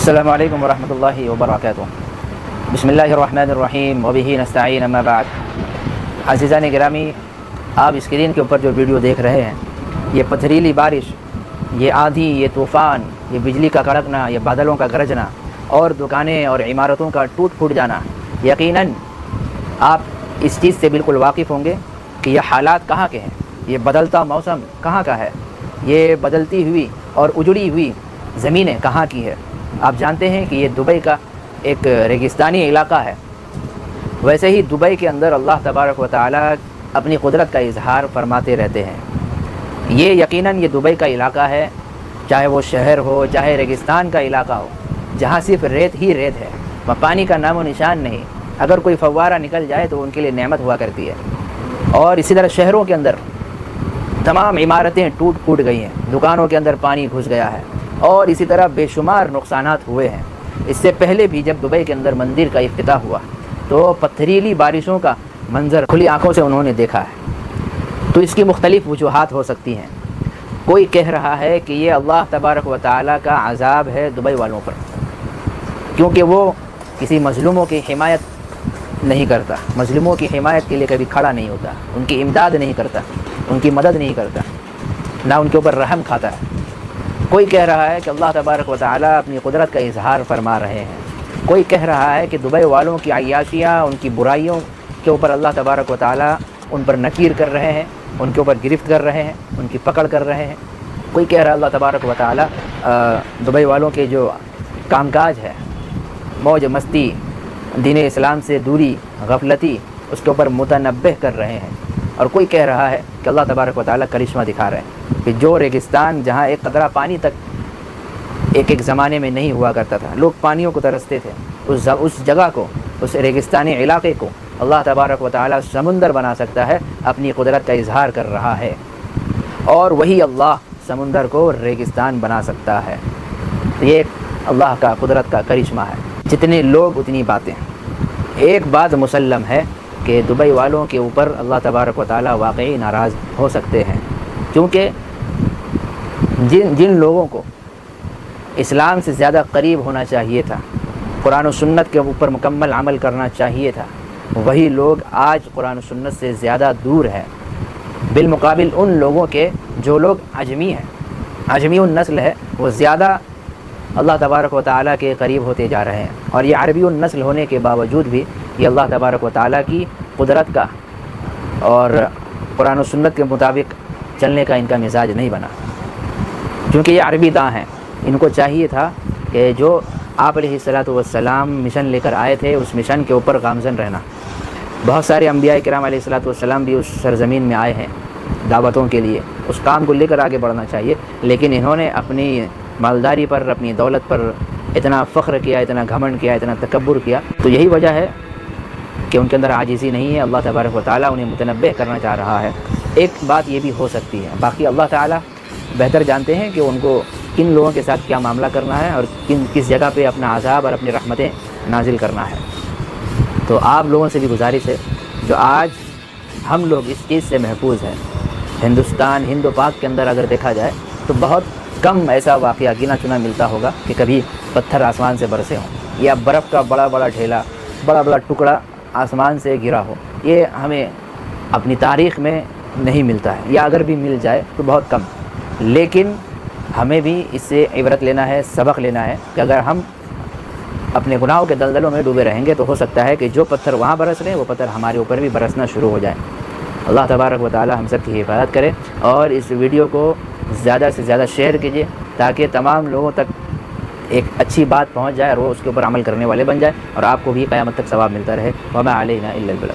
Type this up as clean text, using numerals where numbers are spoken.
السلام علیکم ورحمۃ اللہ وبرکاتہ۔ بسم اللہ الرحمن الرحیم وبہ نستعین اما بعد۔ عزیزان گرامی، آپ اسکرین کے اوپر جو ویڈیو دیکھ رہے ہیں، یہ پتھریلی بارش، یہ آندھی، یہ طوفان، یہ بجلی کا کڑکنا، یہ بادلوں کا گرجنا اور دکانیں اور عمارتوں کا ٹوٹ پھوٹ جانا، یقیناً آپ اس چیز سے بالکل واقف ہوں گے کہ یہ حالات کہاں کے ہیں، یہ بدلتا موسم کہاں کا ہے، یہ بدلتی ہوئی اور اجڑی ہوئی زمینیں کہاں کی ہے۔ آپ جانتے ہیں کہ یہ دبئی کا ایک ریگستانی علاقہ ہے۔ ویسے ہی دبئی کے اندر اللہ تبارک و تعالی اپنی قدرت کا اظہار فرماتے رہتے ہیں۔ یہ یقیناً یہ دبئی کا علاقہ ہے، چاہے وہ شہر ہو، چاہے ریگستان کا علاقہ ہو، جہاں صرف ریت ہی ریت ہے، وہاں پانی کا نام و نشان نہیں۔ اگر کوئی فوارہ نکل جائے تو ان کے لیے نعمت ہوا کرتی ہے۔ اور اسی طرح شہروں کے اندر تمام عمارتیں ٹوٹ پھوٹ گئی ہیں، دکانوں کے اندر پانی گھس گیا ہے، اور اسی طرح بے شمار نقصانات ہوئے ہیں۔ اس سے پہلے بھی جب دبئی کے اندر مندر کا افتتاح ہوا تو پتھریلی بارشوں کا منظر کھلی آنکھوں سے انہوں نے دیکھا ہے۔ تو اس کی مختلف وجوہات ہو سکتی ہیں۔ کوئی کہہ رہا ہے کہ یہ اللہ تبارک و تعالیٰ کا عذاب ہے دبئی والوں پر، کیونکہ وہ کسی مظلوموں کی حمایت نہیں کرتا، مظلوموں کی حمایت کے لیے کبھی کھڑا نہیں ہوتا، ان کی امداد نہیں کرتا، ان کی مدد نہیں کرتا، نہ ان کے اوپر رحم کھاتا ہے۔ کوئی کہہ رہا ہے کہ اللہ تبارک و تعالیٰ اپنی قدرت کا اظہار فرما رہے ہیں۔ کوئی کہہ رہا ہے کہ دبئی والوں کی عیاشیاں، ان کی برائیوں کے اوپر اللہ تبارک و تعالیٰ ان پر نکیر کر رہے ہیں، ان کے اوپر گرفت کر رہے ہیں، ان کی پکڑ کر رہے ہیں۔ کوئی کہہ رہا ہے اللہ تبارک و تعالیٰ دبئی والوں کے جو کام کاج ہے، موج مستی، دین اسلام سے دوری، غفلتی، اس کے اوپر متنبہ کر رہے ہیں۔ اور کوئی کہہ رہا ہے کہ اللہ تبارک و تعالیٰ کرشمہ دکھا رہے ہیں کہ جو ریگستان جہاں ایک قطرہ پانی تک ایک زمانے میں نہیں ہوا کرتا تھا، لوگ پانیوں کو ترستے تھے، اس جگہ کو، اس ریگستانی علاقے کو اللہ تبارک و تعالیٰ سمندر بنا سکتا ہے، اپنی قدرت کا اظہار کر رہا ہے۔ اور وہی اللہ سمندر کو ریگستان بنا سکتا ہے۔ یہ ایک اللہ کا قدرت کا کرشمہ ہے۔ جتنے لوگ اتنی باتیں۔ ایک بات مسلم ہے کہ دبئی والوں کے اوپر اللہ تبارک و تعالیٰ واقعی ناراض ہو سکتے ہیں، کیونکہ جن لوگوں کو اسلام سے زیادہ قریب ہونا چاہیے تھا، قرآن و سنت کے اوپر مکمل عمل کرنا چاہیے تھا، وہی لوگ آج قرآن و سنت سے زیادہ دور ہیں، بالمقابل ان لوگوں کے جو لوگ عجمی ہیں، عجمی النسل ہے، وہ زیادہ اللہ تبارک و تعالیٰ کے قریب ہوتے جا رہے ہیں۔ اور یہ عربی النسل ہونے کے باوجود بھی یہ اللہ تبارک و تعالیٰ کی قدرت کا اور قرآن و سنت کے مطابق چلنے کا ان کا مزاج نہیں بنا، کیونکہ یہ عربی داں ہیں۔ ان کو چاہیے تھا کہ جو آپ علیہ السلام مشن لے کر آئے تھے، اس مشن کے اوپر گامزن رہنا۔ بہت سارے انبیاء کرام علیہ السلام بھی اس سرزمین میں آئے ہیں دعوتوں کے لیے، اس کام کو لے کر آگے بڑھنا چاہیے، لیکن انہوں نے اپنی مالداری پر، اپنی دولت پر اتنا فخر کیا، اتنا گھمنڈ کیا، اتنا تکبر کیا۔ تو یہی وجہ ہے کہ ان کے اندر عاجزی نہیں ہے۔ اللہ تبارک و تعالیٰ انہیں متنبہ کرنا چاہ رہا ہے۔ ایک بات یہ بھی ہو سکتی ہے، باقی اللہ تعالیٰ بہتر جانتے ہیں کہ ان کو کن لوگوں کے ساتھ کیا معاملہ کرنا ہے اور کس جگہ پہ اپنا عذاب اور اپنی رحمتیں نازل کرنا ہے۔ تو آپ لوگوں سے بھی گزارش ہے، جو آج ہم لوگ اس چیز سے محفوظ ہیں، ہندوستان، ہند و پاک کے اندر اگر دیکھا جائے تو بہت کم ایسا واقعہ گنا چنا ملتا ہوگا کہ کبھی پتھر آسمان سے برسے ہوں، یا برف کا بڑا بڑا ڈھیلا، بڑا بڑا ٹکڑا آسمان سے گرا ہو۔ یہ ہمیں اپنی تاریخ میں نہیں ملتا ہے، یا اگر بھی مل جائے تو بہت کم۔ لیکن ہمیں بھی اس سے عبرت لینا ہے، سبق لینا ہے کہ اگر ہم اپنے گناہوں کے دلدلوں میں ڈوبے رہیں گے تو ہو سکتا ہے کہ جو پتھر وہاں برس رہے ہیں وہ پتھر ہمارے اوپر بھی برسنا شروع ہو جائے۔ اللہ تبارک و تعالی ہم سب کی حفاظت کرے، اور اس ویڈیو کو زیادہ سے زیادہ شیئر کیجیے تاکہ تمام لوگوں تک ایک اچھی بات پہنچ جائے اور وہ اس کے اوپر عمل کرنے والے بن جائے، اور آپ کو بھی قیامت تک ثواب ملتا رہے۔ وما علینا الا البلاغ۔